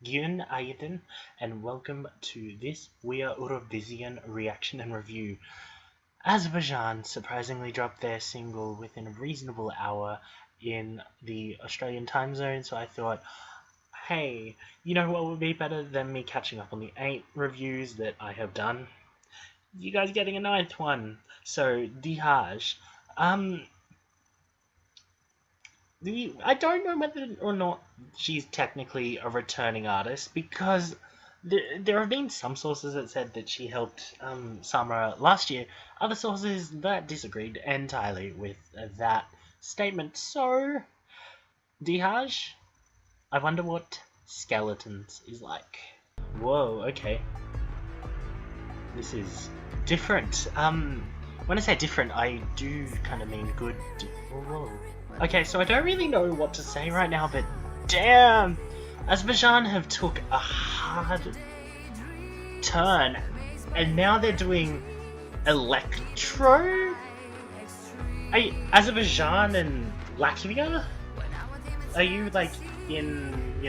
Gyun Aydin, and welcome to this We're Eurovision reaction and review. Azerbaijan surprisingly dropped their single within a reasonable hour in the Australian time zone, so I thought, hey, you know what would be better than me catching up on the 8 reviews that I have done? You guys getting a ninth one. So, Dihaj. Um, I don't know whether or not she's technically a returning artist because there have been some sources that said that she helped Samra last year. Other sources that disagreed entirely with that statement. So, Dihaj, I wonder what Skeletons is like. Whoa, okay. This is different. When I say different, I do kind of mean good. Whoa. Okay, so I don't really know what to say right now, but damn! Azerbaijan have took a hard turn, and now they're doing electro? Azerbaijan and Latvia? Are you, like, in,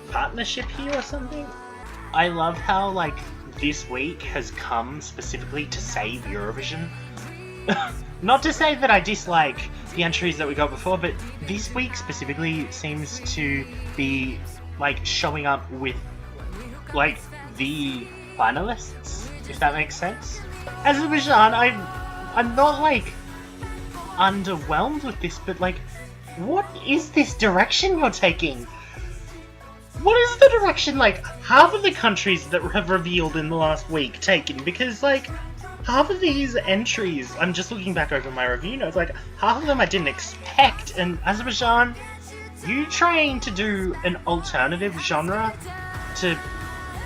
partnership here or something? I love how, like, this week has come specifically to save Eurovision. Not to say that I dislike the entries that we got before, but this week specifically seems to be, like, showing up with, like, the finalists, if that makes sense. Azerbaijan, I'm not, like, underwhelmed with this, but, like, what is this direction you're taking? What is the direction, like, half of the countries that have revealed in the last week taken? Because, like, half of these entries, I'm just looking back over my review notes, like, half of them I didn't expect, and Azerbaijan, you trying to do an alternative genre to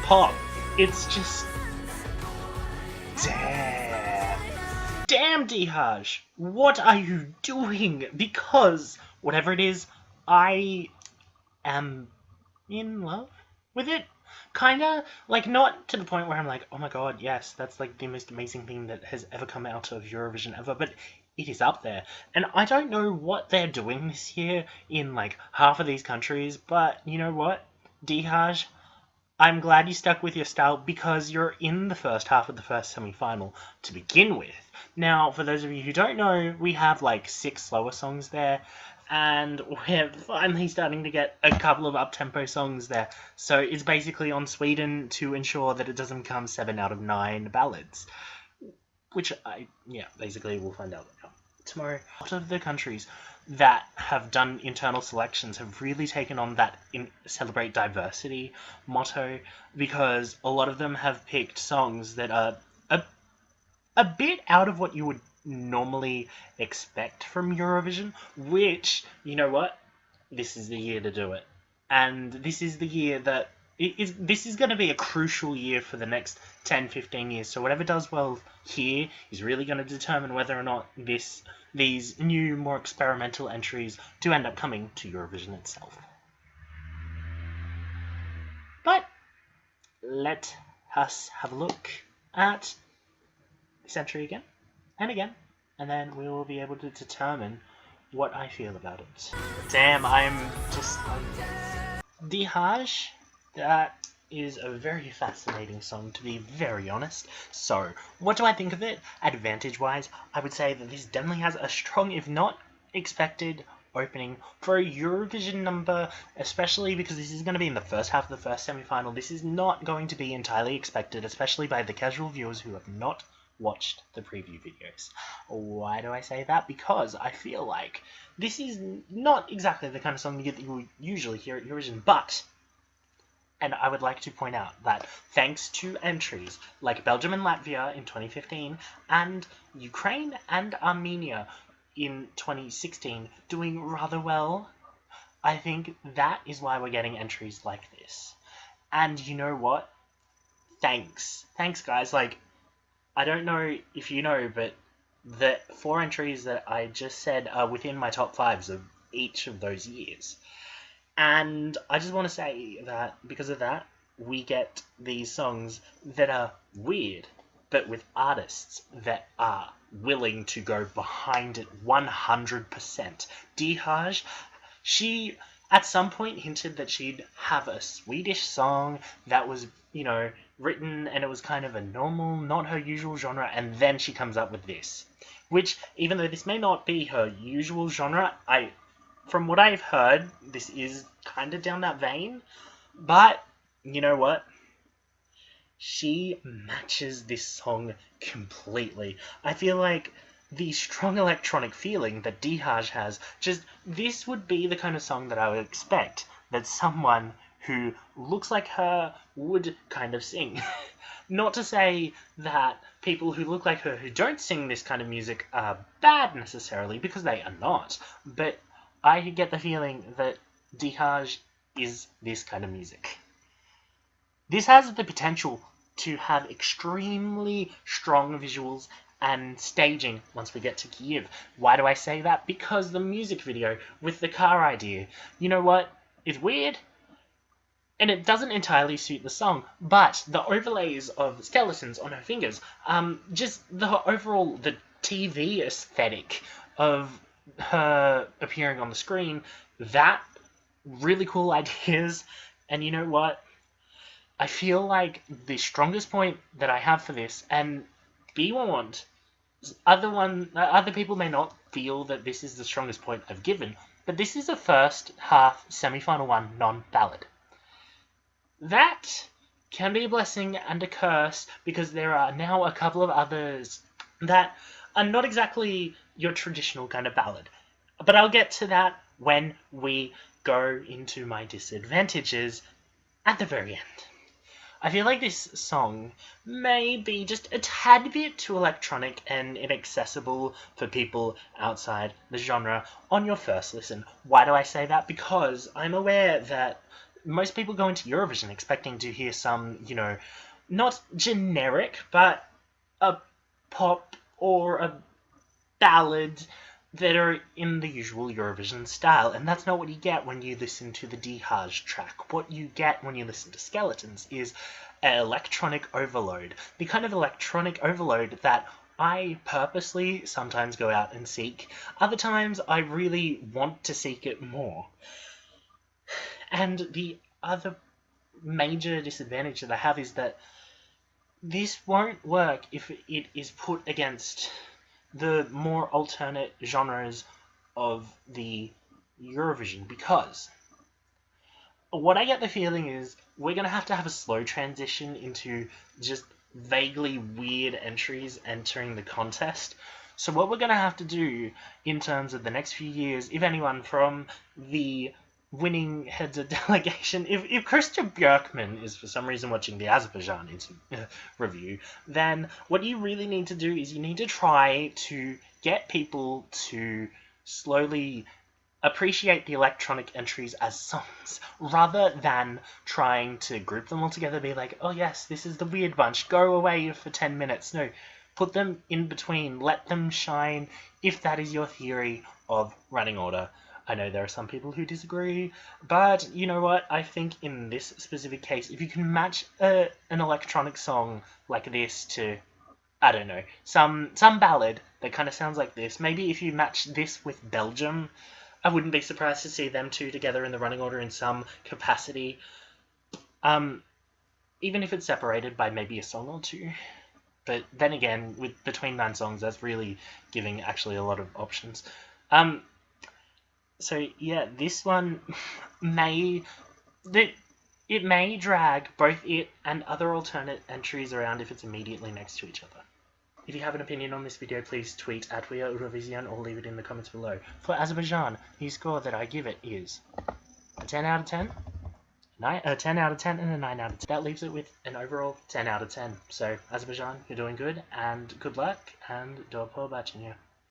pop, it's just... Damn, Dihaj, what are you doing? Because, whatever it is, I am in love with it. Kinda, like, not to the point where I'm like, oh my god, yes, that's like the most amazing thing that has ever come out of Eurovision ever, but it is up there. And I don't know what they're doing this year in, like, half of these countries, but you know what? Dihaj, I'm glad you stuck with your style because you're in the first half of the first semi-final to begin with. Now, for those of you who don't know, we have, like, 6 slower songs there, and we're finally starting to get a couple of up-tempo songs there. So it's basically on Sweden to ensure that it doesn't become 7 out of 9 ballads. Which basically we'll find out tomorrow. A lot of the countries that have done internal selections have really taken on that celebrate diversity motto, because a lot of them have picked songs that are a bit out of what you would normally expect from Eurovision, which, you know what? This is the year to do it. And this is the year that... this is going to be a crucial year for the next 10-15 years. So whatever does well here is really going to determine whether or not these new, more experimental entries do end up coming to Eurovision itself. But let us have a look at this entry again and again, and then we will be able to determine what I feel about it. Damn, Dihaj, that is a very fascinating song, to be very honest. So, what do I think of it? Advantage-wise, I would say that this definitely has a strong, if not expected, opening for a Eurovision number, especially because this is going to be in the first half of the first semi-final. This is not going to be entirely expected, especially by the casual viewers who have not watched the preview videos. Why do I say that? Because I feel like this is not exactly the kind of song that you usually hear at Eurovision, but, and I would like to point out that thanks to entries like Belgium and Latvia in 2015, and Ukraine and Armenia in 2016 doing rather well, I think that is why we're getting entries like this. And you know what? Thanks guys, like, I don't know if you know, but the 4 entries that I just said are within my top 5s of each of those years. And I just want to say that because of that, we get these songs that are weird, but with artists that are willing to go behind it 100%. Dihaj, at some point hinted that she'd have a Swedish song that was, written, and it was kind of a normal, not her usual genre, and then she comes up with this. Which, even though this may not be her usual genre, from what I've heard, this is kind of down that vein. But, you know what? She matches this song completely. I feel like the strong electronic feeling that Dihaj has, this would be the kind of song that I would expect that someone who looks like her would kind of sing. Not to say that people who look like her who don't sing this kind of music are bad necessarily, because they are not, but I get the feeling that Dihaj is this kind of music. This has the potential to have extremely strong visuals and staging once we get to Kyiv. Why do I say that? Because the music video with the car idea, you know what? It's weird, and it doesn't entirely suit the song, but the overlays of skeletons on her fingers, just the TV aesthetic of her appearing on the screen, that really cool ideas. And you know what? I feel like the strongest point that I have for this, and be warned, other people may not feel that this is the strongest point I've given, but this is a first half semi-final one non-ballad. That can be a blessing and a curse, because there are now a couple of others that are not exactly your traditional kind of ballad. But I'll get to that when we go into my disadvantages at the very end. I feel like this song may be just a tad bit too electronic and inaccessible for people outside the genre on your first listen. Why do I say that? Because I'm aware that most people go into Eurovision expecting to hear some, not generic, but a pop or a ballad that are in the usual Eurovision style, and that's not what you get when you listen to the Dihaj track. What you get when you listen to Skeletons is an electronic overload. The kind of electronic overload that I purposely sometimes go out and seek. Other times I really want to seek it more. And the other major disadvantage that I have is that this won't work if it is put against the more alternate genres of the Eurovision, because what I get the feeling is we're going to have a slow transition into just vaguely weird entries entering the contest. So what we're going to have to do in terms of the next few years, if anyone from the winning heads of delegation, if Christian Björkman is for some reason watching the Azerbaijan review, then what you really need to do is you need to try to get people to slowly appreciate the electronic entries as songs, rather than trying to group them all together, be like, oh yes, this is the weird bunch, go away for 10 minutes. No, put them in between, let them shine, if that is your theory of running order. I know there are some people who disagree, but you know what? I think in this specific case, if you can match an electronic song like this to, I don't know, some ballad that kind of sounds like this, maybe if you match this with Belgium, I wouldn't be surprised to see them two together in the running order in some capacity. Even if it's separated by maybe a song or two. But then again, between 9 songs, that's really giving actually a lot of options. So yeah, this one may drag both it and other alternate entries around if it's immediately next to each other. If you have an opinion on this video, please tweet at Eurovision or leave it in the comments below. For Azerbaijan, the score that I give it is a 10 out of 10, a 10 out of 10, and a 9 out of 10. That leaves it with an overall 10 out of 10. So Azerbaijan, you're doing good, and good luck, and do побачення.